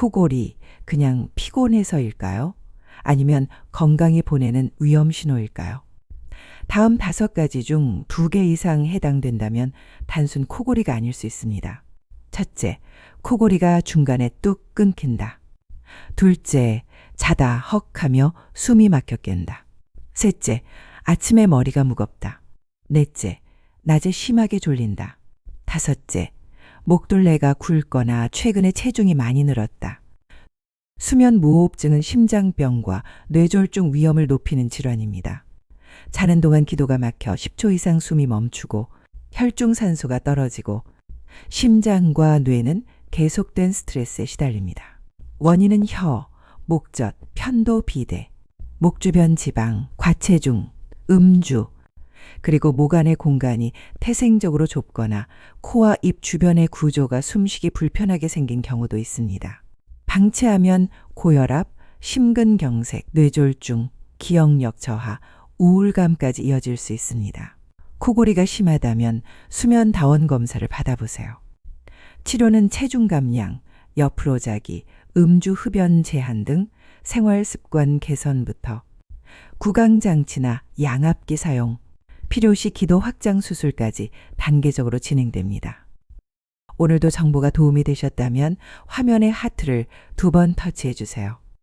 코골이 그냥 피곤해서일까요? 아니면 건강이 보내는 위험 신호일까요? 다음 5가지 중 2개 이상 해당된다면 단순 코골이가 아닐 수 있습니다. 첫째, 코골이가 중간에 뚝 끊긴다. 둘째, 자다 헉 하며 숨이 막혀 깬다. 셋째, 아침에 머리가 무겁다. 넷째, 낮에 심하게 졸린다. 다섯째, 목둘레가 굵거나 최근에 체중이 많이 늘었다. 수면 무호흡증은 심장병과 뇌졸중 위험을 높이는 질환입니다. 자는 동안 기도가 막혀 10초 이상 숨이 멈추고 혈중 산소가 떨어지고 심장과 뇌는 계속된 스트레스에 시달립니다. 원인은 혀, 목젖, 편도 비대, 목 주변 지방, 과체중, 음주, 그리고 목 안의 공간이 태생적으로 좁거나 코와 입 주변의 구조가 숨쉬기 불편하게 생긴 경우도 있습니다. 방치하면 고혈압, 심근경색, 뇌졸중, 기억력 저하, 우울감까지 이어질 수 있습니다. 코골이가 심하다면 수면 다원 검사를 받아보세요. 치료는 체중 감량, 옆으로 자기, 음주 흡연 제한 등 생활 습관 개선부터 구강장치나 양압기 사용, 필요시 기도 확장 수술까지 단계적으로 진행됩니다. 오늘도 정보가 도움이 되셨다면 화면의 하트를 2번 터치해 주세요.